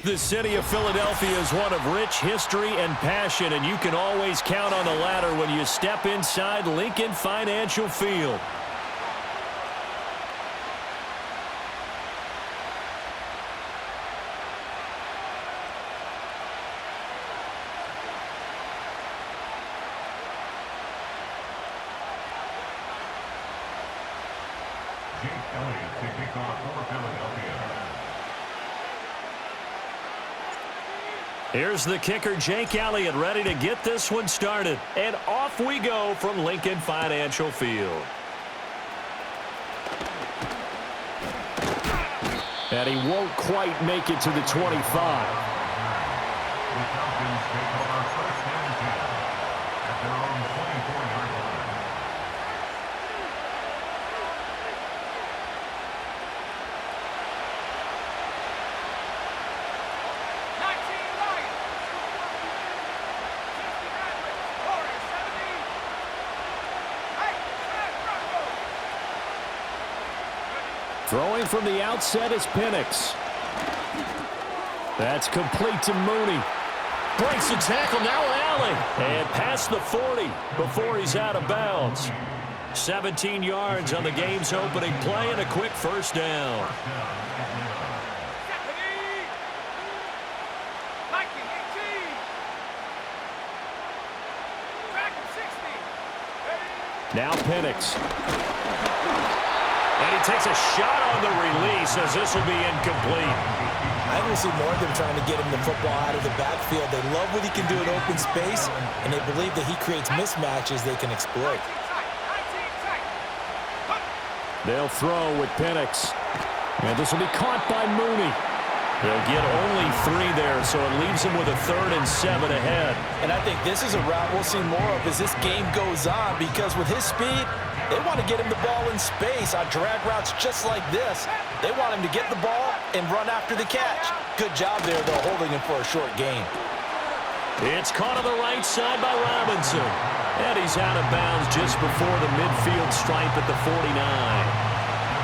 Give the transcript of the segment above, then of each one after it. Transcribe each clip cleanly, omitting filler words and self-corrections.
The city of Philadelphia is one of rich history and passion, and you can always count on the ladder when you step inside Lincoln Financial Field. Here's the kicker, Jake Elliott, ready to get this one started. And off we go from Lincoln Financial Field. And he won't quite make it to the 25. Throwing from the outset is Penix. That's complete to Mooney. Breaks the tackle, now Allen. And past the 40 before he's out of bounds. 17 yards on the game's opening play and a quick first down. Now Penix. And he takes a shot on the release as this will be incomplete. I will see more of them trying to get him the football out of the backfield. They love what he can do in open space, and they believe that he creates mismatches they can exploit. They'll throw with Penix. And this will be caught by Mooney. They'll get only 3 there, so it leaves them with a 3rd and 7 ahead. And I think this is a route we'll see more of as this game goes on, because with his speed, they want to get him the ball in space on drag routes just like this. They want him to get the ball and run after the catch. Good job there, though, holding him for a short gain. It's caught on the right side by Robinson. And he's out of bounds just before the midfield stripe at the 49.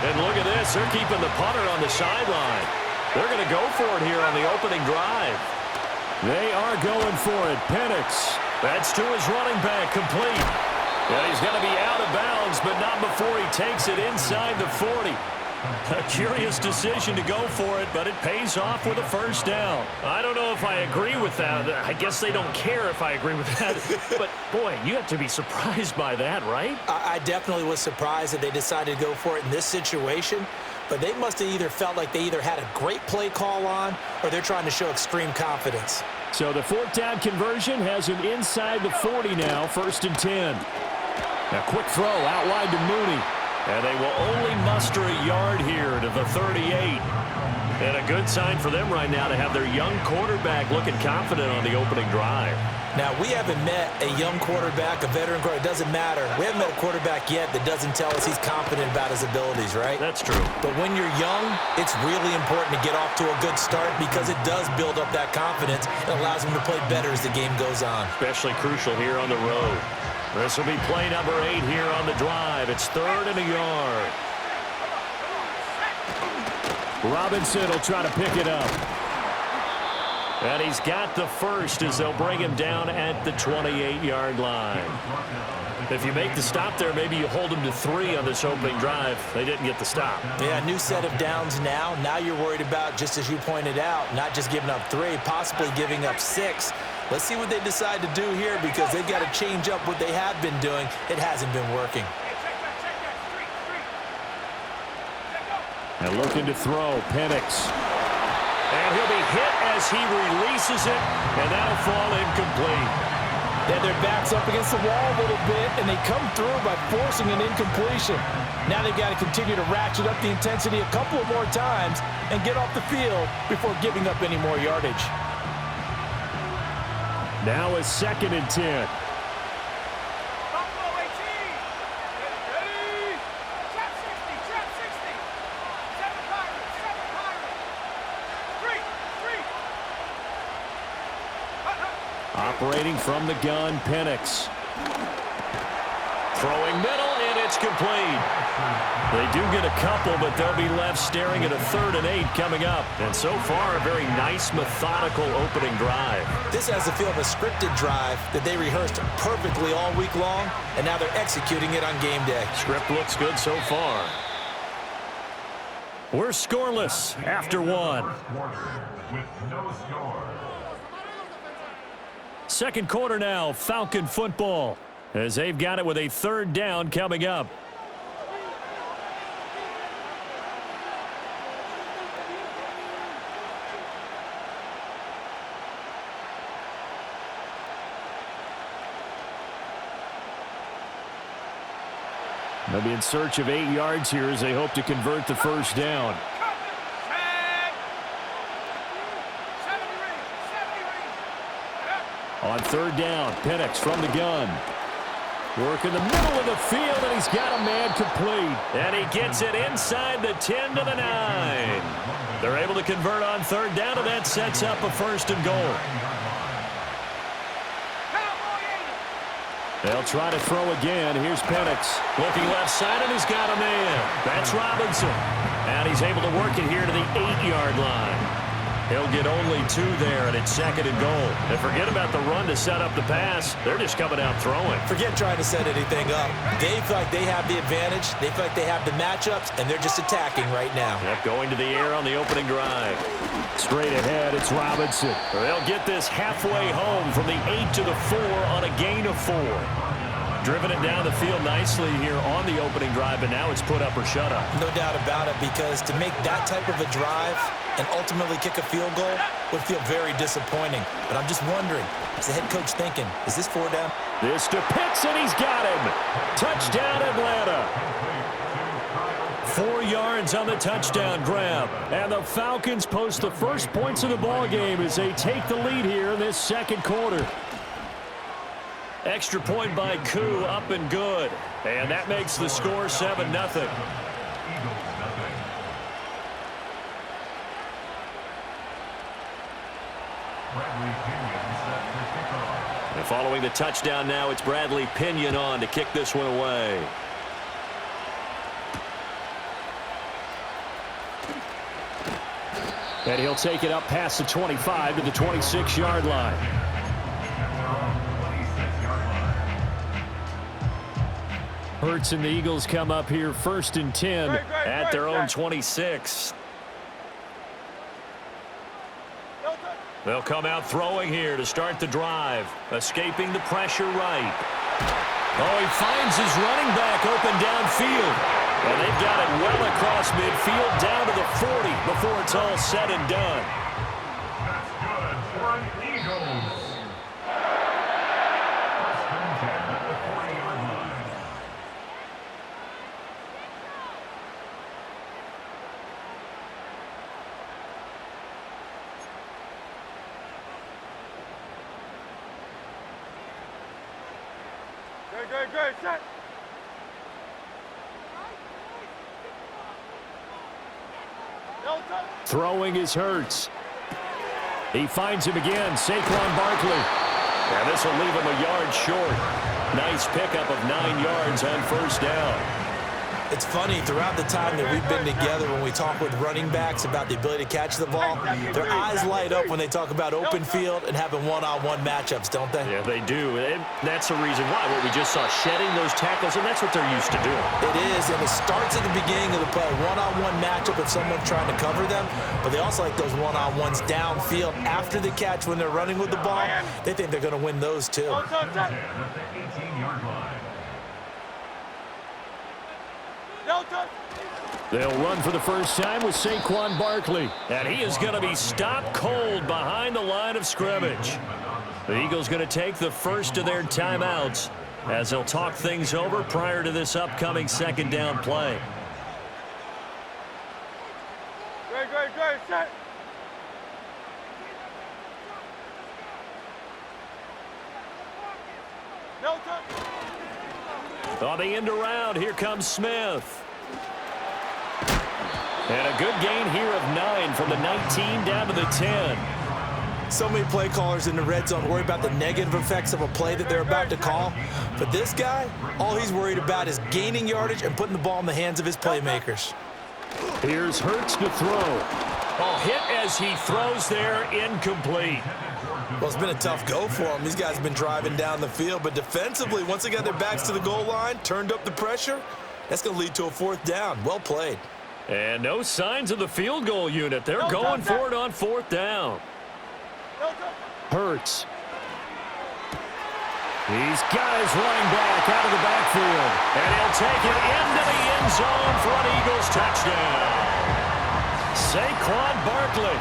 And look at this. They're keeping the punter on the sideline. They're going to go for it here on the opening drive. They are going for it. Penix. That's to his running back, complete. And he's going to be out of bounds, but not before he takes it inside the 40. A curious decision to go for it, but it pays off with a first down. I don't know if I agree with that. I guess they don't care if I agree with that. But, boy, you have to be surprised by that, right? I definitely was surprised that they decided to go for it in this situation. But they must have either felt like they either had a great play call on or they're trying to show extreme confidence. So the 4th down conversion has him inside the 40 now, 1st and 10. A quick throw out wide to Mooney. And they will only muster a yard here to the 38. And a good sign for them right now to have their young quarterback looking confident on the opening drive. Now, we haven't met a young quarterback, a veteran quarterback. It doesn't matter. We haven't met a quarterback yet that doesn't tell us he's confident about his abilities, right? That's true. But when you're young, it's really important to get off to a good start because it does build up that confidence and allows him to play better as the game goes on. Especially crucial here on the road. This will be play number 8 here on the drive. It's 3rd and a yard. Robinson will try to pick it up. And he's got the first as they'll bring him down at the 28-yard line. If you make the stop there, maybe you hold him to 3 on this opening drive. They didn't get the stop. Yeah, new set of downs now. Now you're worried about, just as you pointed out, not just giving up 3, possibly giving up 6. Let's see what they decide to do here because they've got to change up what they have been doing. It hasn't been working. And looking to throw, Penix. And he'll be hit as he releases it, and that'll fall incomplete. They have their backs up against the wall a little bit, and they come through by forcing an incompletion. Now they've got to continue to ratchet up the intensity a couple of more times and get off the field before giving up any more yardage. Now is 2nd and 10. Operating from the gun, Penix. Throwing middle, and it's complete. They do get a couple, but they'll be left staring at a 3rd and 8 coming up. And so far, a very nice, methodical opening drive. This has the feel of a scripted drive that they rehearsed perfectly all week long, and now they're executing it on game day. Script looks good so far. We're scoreless after 1. Second quarter now, Falcon football, as they've got it with a 3rd down coming up. They'll be in search of 8 yards here as they hope to convert the first down. On 3rd down, Penix from the gun. Work in the middle of the field, and he's got a man complete. And he gets it inside the 10 to the 9. They're able to convert on 3rd down, and that sets up a 1st and goal. They'll try to throw again. Here's Penix. Looking left side, and he's got a man. That's Robinson. And he's able to work it here to the 8-yard line. He'll get only 2 there, and it's 2nd and goal. And forget about the run to set up the pass. They're just coming out throwing. Forget trying to set anything up. They feel like they have the advantage. They feel like they have the matchups, and they're just attacking right now. Yep, going to the air on the opening drive. Straight ahead, it's Robinson. They'll get this halfway home from the 8 to the 4 on a gain of 4. Driven it down the field nicely here on the opening drive, and now it's put up or shut up. No doubt about it, because to make that type of a drive and ultimately kick a field goal would feel very disappointing. But I'm just wondering, is the head coach thinking, is this 4 down? This to Pitts, and he's got him. Touchdown, Atlanta. 4 yards on the touchdown grab. And the Falcons post the first points of the ball game as they take the lead here in this second quarter. Extra point by Koo, up and good. And that makes the score 7-0. And following the touchdown now, it's Bradley Pinion on to kick this one away. And he'll take it up past the 25 to the 26-yard line. Hurts and the Eagles come up here 1st and 10 at their own 26. They'll come out throwing here to start the drive. Escaping the pressure right. Oh, he finds his running back open downfield. And they've got it well across midfield down to the 40 before it's all said and done. That's good for an Eagles. At the 40-yard line. Good, set. Throwing is Hurts. He finds him again, Saquon Barkley. And this will leave him a yard short. Nice pickup of 9 yards on 1st down. It's funny, throughout the time that we've been together, when we talk with running backs about the ability to catch the ball, their eyes light up when they talk about open field and having one-on-one matchups, don't they? Yeah, they do. And that's the reason why. What we just saw, shedding those tackles, and that's what they're used to doing. It is, and it starts at the beginning of the play. One-on-one matchup with someone trying to cover them, but they also like those one-on-ones downfield after the catch when they're running with the ball. They think they're going to win those, too. At the 18-yard line. They'll run for the first time with Saquon Barkley. And he is going to be stopped cold behind the line of scrimmage. The Eagles going to take the first of their timeouts as they'll talk things over prior to this upcoming 2nd down play. Great, set. On the end around, here comes Smith. And a good gain here of 9 from the 19 down to the 10. So many play callers in the red zone worry about the negative effects of a play that they're about to call. But this guy, all he's worried about is gaining yardage and putting the ball in the hands of his playmakers. Here's Hurts to throw. Oh, hit as he throws there, incomplete. Well, it's been a tough go for him. These guys have been driving down the field, but defensively, once they got their backs to the goal line, turned up the pressure, that's going to lead to a fourth down. Well played. And no signs of the field goal unit. They're going for it on fourth down. Hurts. He's got his running back out of the backfield. And he'll take it into the end zone for an Eagles touchdown. Saquon Barkley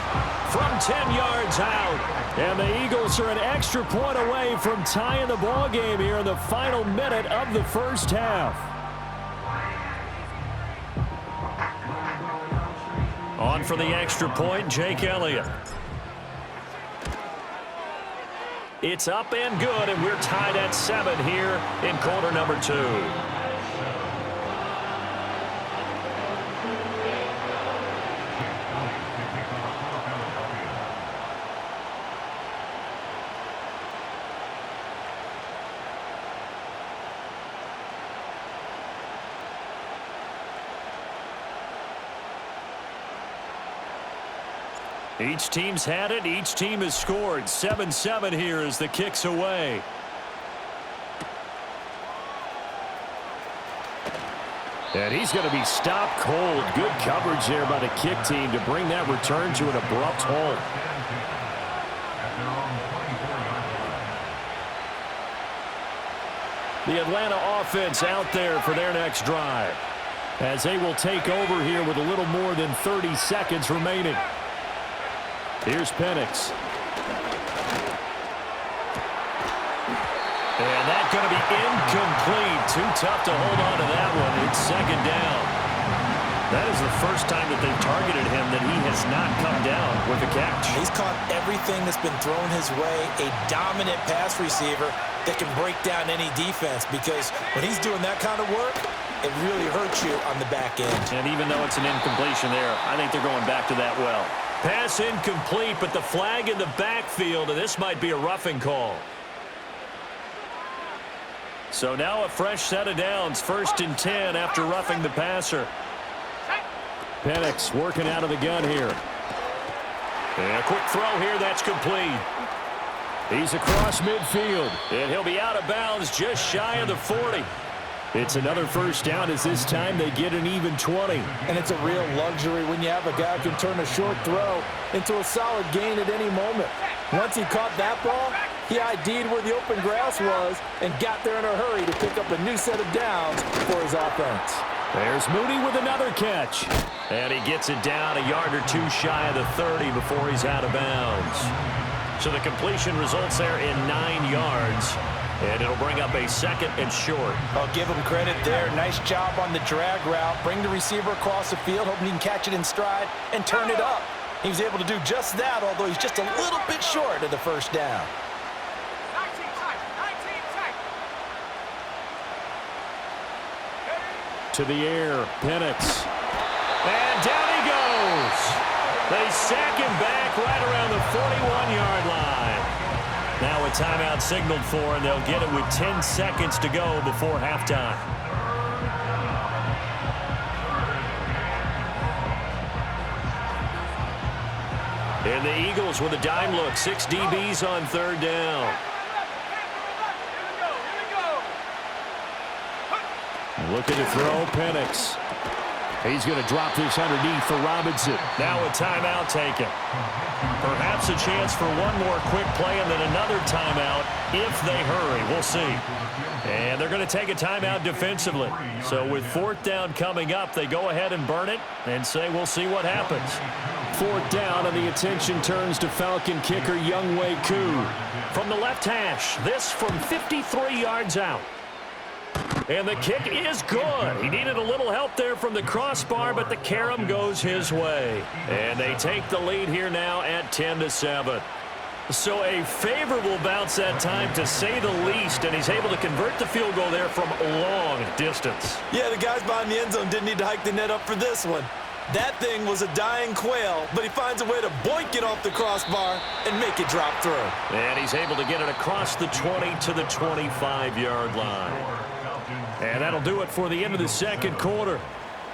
from 10 yards out. And the Eagles are an extra point away from tying the ball game here in the final minute of the first half. On for the extra point, Jake Elliott. It's up and good, and we're tied at 7 here in quarter number 2. Each team's had it. Each team has scored. 7-7 here as the kick's away. And he's going to be stopped cold. Good coverage there by the kick team to bring that return to an abrupt halt. The Atlanta offense out there for their next drive, as they will take over here with a little more than 30 seconds remaining. Here's Penix. And that's going to be incomplete. Too tough to hold on to that one. It's second down. That is the first time that they've targeted him that he has not come down with a catch. He's caught everything that's been thrown his way. A dominant pass receiver that can break down any defense, because when he's doing that kind of work, it really hurts you on the back end. And even though it's an incompletion there, I think they're going back to that well. Pass incomplete, but the flag in the backfield, and this might be a roughing call. So now a fresh set of downs, 1st and 10 after roughing the passer. Penix working out of the gun here. And a quick throw here, that's complete. He's across midfield, and he'll be out of bounds just shy of the 40. It's another first down as this time they get an even 20. And it's a real luxury when you have a guy who can turn a short throw into a solid gain at any moment. Once he caught that ball, he ID'd where the open grass was and got there in a hurry to pick up a new set of downs for his offense. There's Mooney with another catch. And he gets it down a yard or two shy of the 30 before he's out of bounds. So the completion results there in 9 yards. And it'll bring up a 2nd and short. I'll give him credit there. Nice job on the drag route. Bring the receiver across the field, hoping he can catch it in stride and turn it up. He was able to do just that, although he's just a little bit short of the first down. To the air, Penix. And down he goes. They sack him back right around the 41-yard line. Now a timeout signaled for, and they'll get it with 10 seconds to go before halftime. And the Eagles with a dime look. 6 DBs on 3rd down. Looking to throw, Penix. He's going to drop this underneath for Robinson. Now a timeout taken. Perhaps a chance for one more quick play and then another timeout if they hurry. We'll see. And they're going to take a timeout defensively. So with 4th down coming up, they go ahead and burn it and say we'll see what happens. 4th down, and the attention turns to Falcon kicker Younghoe Koo. From the left hash, this from 53 yards out. And the kick is good. He needed a little help there from the crossbar, but the carom goes his way. And they take the lead here now at 10-7. So a favorable bounce that time, to say the least, and he's able to convert the field goal there from a long distance. Yeah, the guys behind the end zone didn't need to hike the net up for this one. That thing was a dying quail, but he finds a way to boink it off the crossbar and make it drop through. And he's able to get it across the 20 to the 25-yard line. And that'll do it for the end of the second quarter.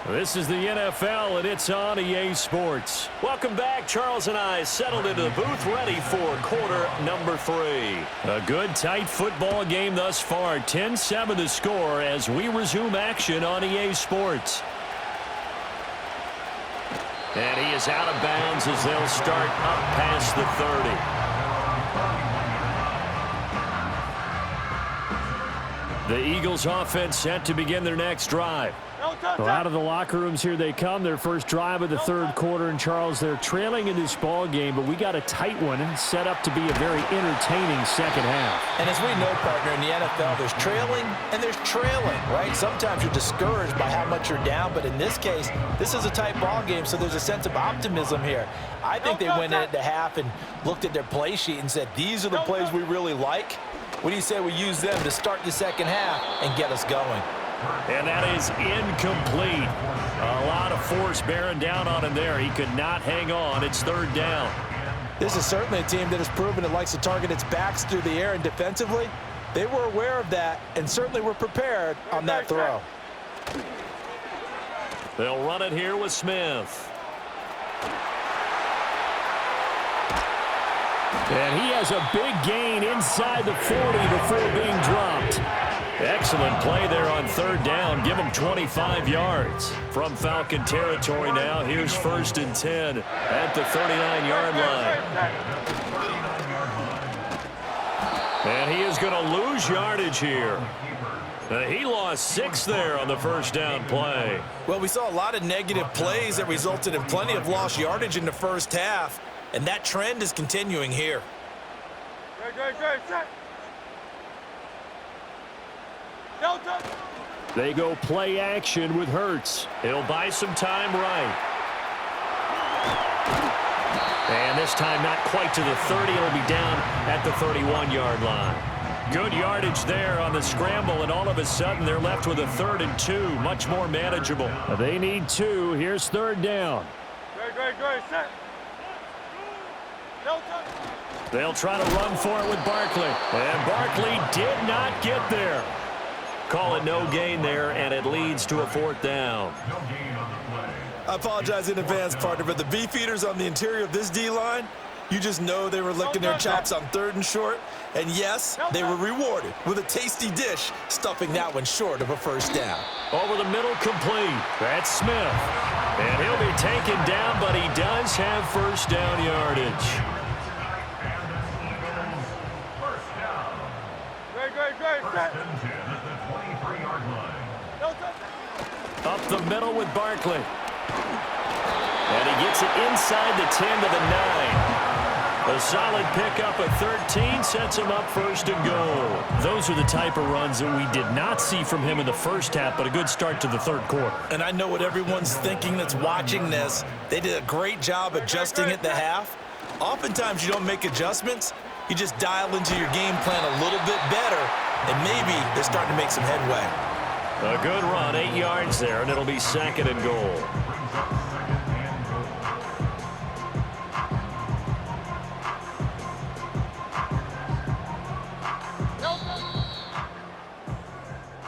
This is the NFL, and it's on EA Sports. Welcome back. Charles and I settled into the booth, ready for quarter number 3. A good, tight football game thus far. 10-7 the score as we resume action on EA Sports. And he is out of bounds as they'll start up past the 30. The Eagles offense set to begin their next drive. Well, out of the locker rooms here they come. Their first drive of the third quarter. And, Charles, they're trailing in this ball game, but we got a tight one and set up to be a very entertaining second half. And as we know, partner, in the NFL, there's trailing and there's trailing, right? Sometimes you're discouraged by how much you're down, but in this case, this is a tight ball game, so there's a sense of optimism here. I think they went into half and looked at their play sheet and said, these are the plays we really like. What do you say we use them to start the second half and get us going? And that is incomplete. A lot of force bearing down on him there. He could not hang on. It's third down. This is certainly a team that has proven it likes to target its backs through the air, and defensively, they were aware of that and certainly were prepared on that throw. They'll run it here with Smith. And he has a big gain inside the 40 before being dropped. Excellent play there on third down. Give him 25 yards. From Falcon territory now, here's 1st and 10 at the 39-yard line. And he is going to lose yardage here. He lost 6 there on the first down play. Well, we saw a lot of negative plays that resulted in plenty of lost yardage in the first half, and that trend is continuing here. They go play action with Hurts. He'll buy some time right. And this time not quite to the 30. It'll be down at the 31-yard line. Good yardage there on the scramble, and all of a sudden they're left with a 3rd and 2. Much more manageable. They need 2. Here's third down. They'll try to run for it with Barkley. And Barkley did not get there. Call it no gain there, and it leads to a 4th down. I apologize in advance, partner, but the beef eaters on the interior of this D-line, you just know they were licking their chops on 3rd and short. And yes, they were rewarded with a tasty dish, stuffing that one short of a 1st down. Over the middle, complete. That's Smith. And he'll be taken down, but he does have 1st down yardage. Up the middle with Barkley. And he gets it inside the 10 to the 9. A solid pickup of 13 sets him up 1st and goal. Those are the type of runs that we did not see from him in the first half, but a good start to the third quarter. And I know what everyone's thinking that's watching this. They did a great job adjusting at the half. Oftentimes you don't make adjustments. You just dial into your game plan a little bit better, and maybe they're starting to make some headway. A good run, 8 yards there, and it'll be 2nd and goal.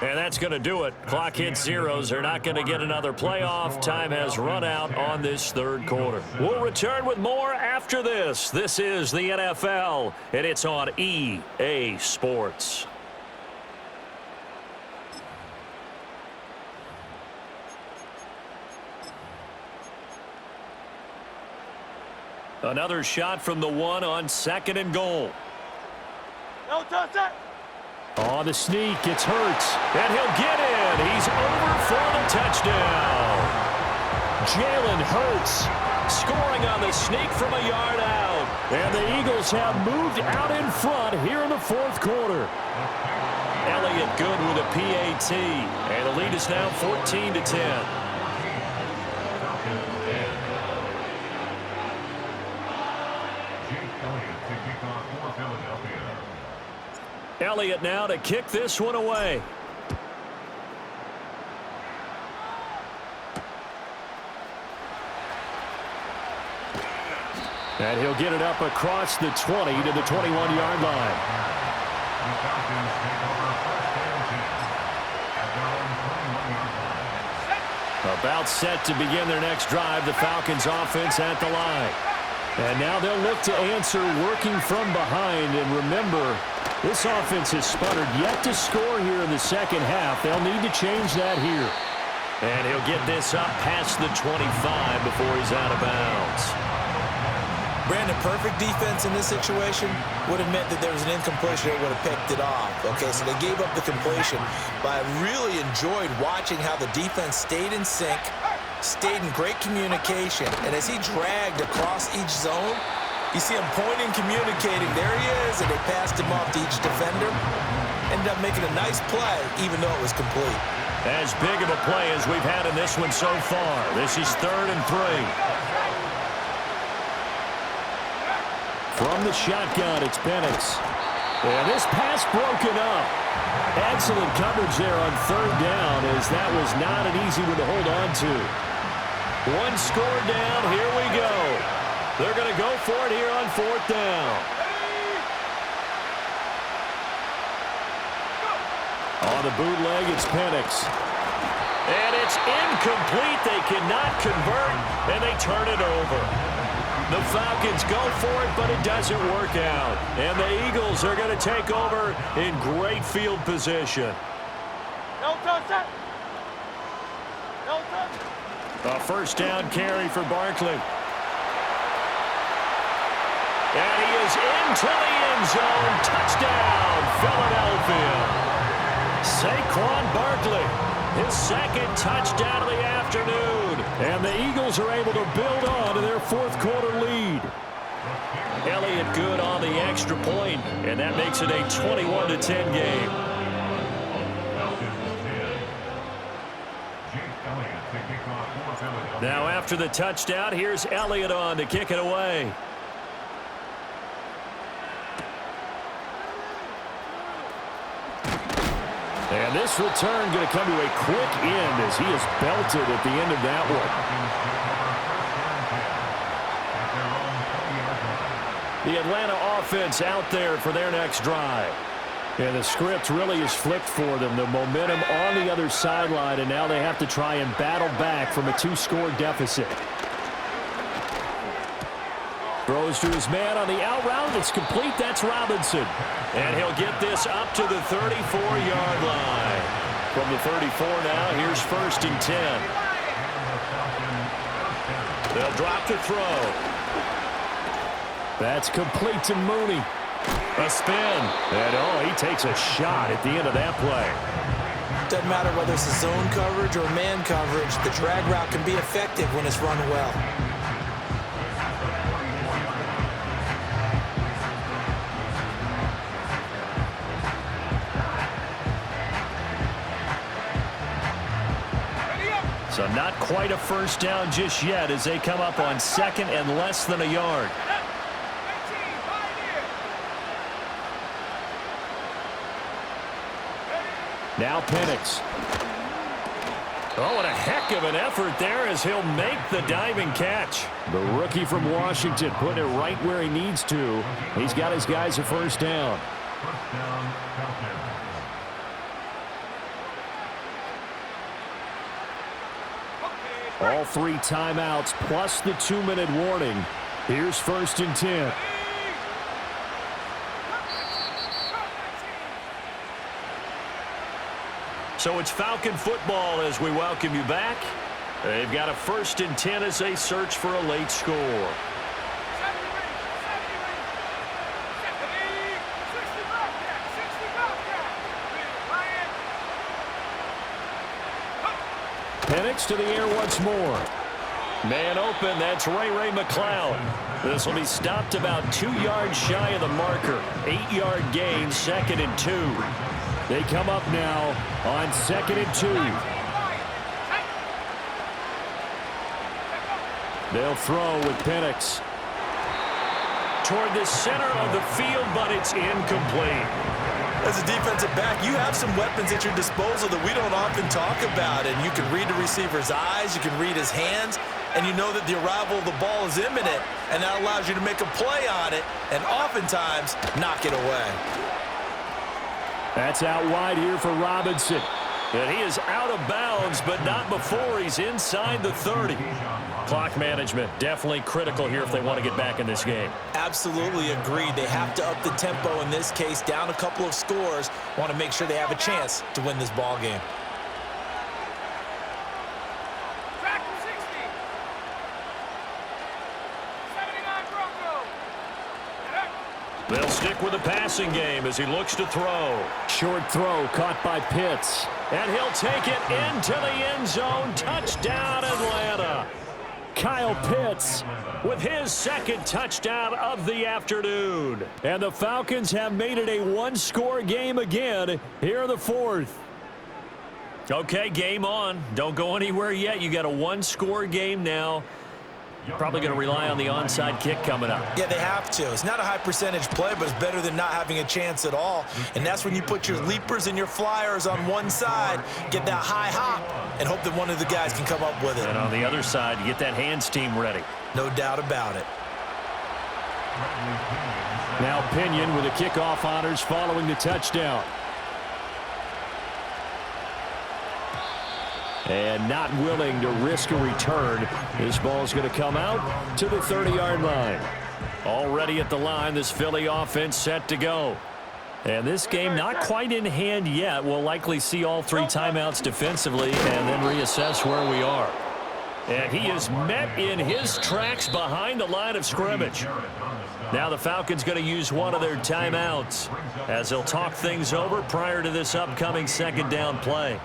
And that's going to do it. Clock hits zeros. They're not going to get another playoff. Time has run out on this third quarter. We'll return with more after this. This is the NFL, and it's on EA Sports. Another shot from the 1 on 2nd and goal. No touch it. On the sneak, it's Hurts. And he'll get in. He's over for the touchdown. Jalen Hurts scoring on the sneak from a yard out. And the Eagles have moved out in front here in the fourth quarter. Elliott good with a PAT. And the lead is now 14-10. Elliott now to kick this one away. And he'll get it up across the 20 to the 21-yard line. The Falcons take over first and 10 at their own 21-yard line. About set to begin their next drive, the Falcons offense at the line. And now they'll look to answer working from behind. And remember, this offense has sputtered yet to score here in the second half. They'll need to change that here. And he'll get this up past the 25 before he's out of bounds. Brandon, perfect defense in this situation would have meant that there was an incompletion that would have picked it off. Okay, so they gave up the completion, but I really enjoyed watching how the defense stayed in sync, stayed in great communication, and as he dragged across each zone, you see him pointing, communicating. There he is, and they passed him off to each defender. Ended up making a nice play, even though it was complete. As big of a play as we've had in this one so far. This is 3rd and 3. From the shotgun, it's Penix. And this pass broken up. Excellent coverage there on 3rd down, as that was not an easy one to hold on to. One score down. Here we go. They're going to go for it here on 4th down. On the bootleg, it's Penix. And it's incomplete. They cannot convert, and they turn it over. The Falcons go for it, but it doesn't work out. And the Eagles are going to take over in great field position. No touch that. No touch. A first down carry for Barkley. And he is into the end zone. Touchdown, Philadelphia. Saquon Barkley, his 2nd touchdown of the afternoon. And the Eagles are able to build on to their 4th quarter lead. Elliott good on the extra point, and that makes it a 21-10 game. Now after the touchdown, here's Elliott on to kick it away. And this return going to come to a quick end as he is belted at the end of that one. The Atlanta offense out there for their next drive. And the script really is flipped for them. The momentum on the other sideline, and now they have to try and battle back from a 2-score deficit. Throws to his man on the out route. It's complete. That's Robinson. And he'll get this up to the 34-yard line. From the 34 now, here's 1st and 10. They'll drop to throw. That's complete to Mooney. A spin. And, he takes a shot at the end of that play. Doesn't matter whether it's a zone coverage or man coverage, the drag route can be effective when it's run well. So not quite a first down just yet as they come up on 2nd and less than a yard. Now Penix. Oh, and a heck of an effort there as he'll make the diving catch. The rookie from Washington putting it right where he needs to. He's got his guys a first down. First down, Falcons. All 3 timeouts plus the 2-minute warning. Here's 1st and 10. So it's Falcon football as we welcome you back. They've got a 1st and 10 as they search for a late score. Penix to the air once more. Man open, that's Ray McCloud. This will be stopped about 2 yards shy of the marker. 8-yard gain, 2nd and 2. They come up now on 2nd and 2. They'll throw with Penix. Toward the center of the field, but it's incomplete. As a defensive back, you have some weapons at your disposal that we don't often talk about. And you can read the receiver's eyes, you can read his hands, and you know that the arrival of the ball is imminent, and that allows you to make a play on it and oftentimes knock it away. That's out wide here for Robinson. And he is out of bounds, but not before he's inside the 30. Clock management, definitely critical here if they want to get back in this game. Absolutely agreed. They have to up the tempo in this case, down a couple of scores. Want to make sure they have a chance to win this ball game. Track 60. 79 Bronco. They'll stick with the passing game as he looks to throw. Short throw caught by Pitts. And he'll take it into the end zone. Touchdown, Atlanta. Kyle Pitts With his second touchdown of the afternoon. and the Falcons have made it a one-score game again here in the fourth. Okay, game on. Don't go anywhere yet. You got a one-score game now. Probably going to rely on the onside kick coming up. Yeah, they have to. It's not a high percentage play, but it's better than not having a chance at all. And that's when you put your leapers and your flyers on one side, get that high hop, and hope that one of the guys can come up with it. And on the other side, you get that hands team ready. No doubt about it. Now Pinion with the kickoff honors following the touchdown. And not willing to risk a return. This ball's going to come out to the 30-yard line. Already at the line, this Philly offense set to go. And this game not quite in hand yet. We'll likely see all three timeouts defensively and then reassess where we are. And he is met in his tracks behind the line of scrimmage. Now the Falcons going to use one of their timeouts as they'll talk things over prior to this upcoming second down play.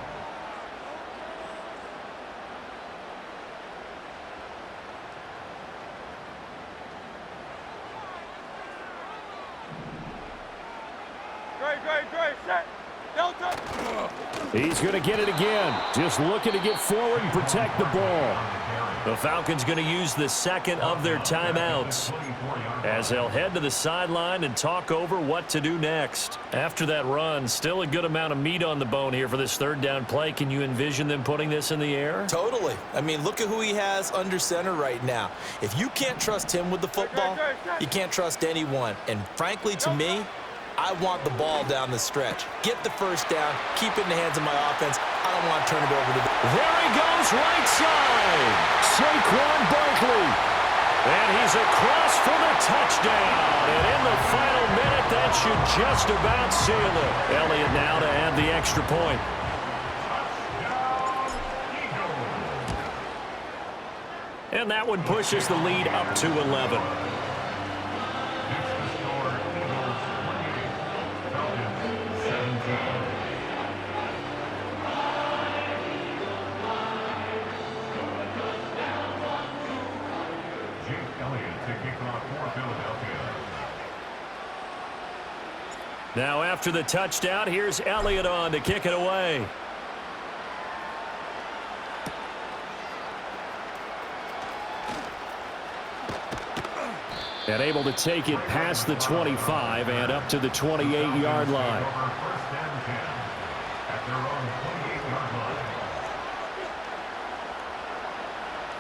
Great, set. Delta. He's going to get it again. Just looking to get forward and protect the ball. The Falcons going to use the second of their timeouts as they'll head to the sideline and talk over what to do next. After that run, still a good amount of meat on the bone here for this third down play. Can you envision them putting this in the air? Totally. I mean, look at who he has under center right now. If you can't trust him with the football, you can't trust anyone. And frankly, to me, I want the ball down the stretch. Get the first down, keep it in the hands of my offense. I don't want to turn it over to them. There he goes, right side. Saquon Barkley. And he's across for the touchdown. And in the final minute, that should just about seal it. Elliott now to add the extra point. And that one pushes the lead up to 11. Now after the touchdown, here's Elliott on to kick it away. And able to take it past the 25 and up to the 28-yard line.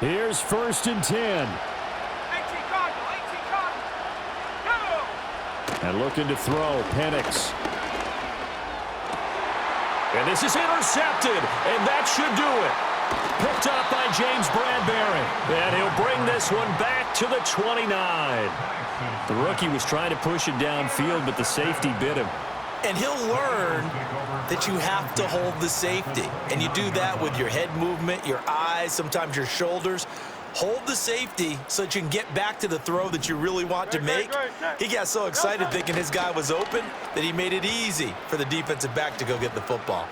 Here's 1st and 10. And looking to throw, Penix. And this is intercepted, and that should do it. Picked up by James Bradbury. And he'll bring this one back to the 29. The rookie was trying to push it downfield, but the safety bit him. And he'll learn that you have to hold the safety. And you do that with your head movement, your eyes, sometimes your shoulders. Hold the safety so that you can get back to the throw that you really want to make. He got so excited thinking his guy was open that he made it easy for the defensive back to go get the football.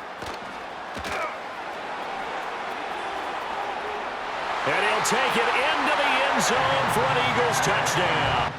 And he'll take it into the end zone for an Eagles touchdown.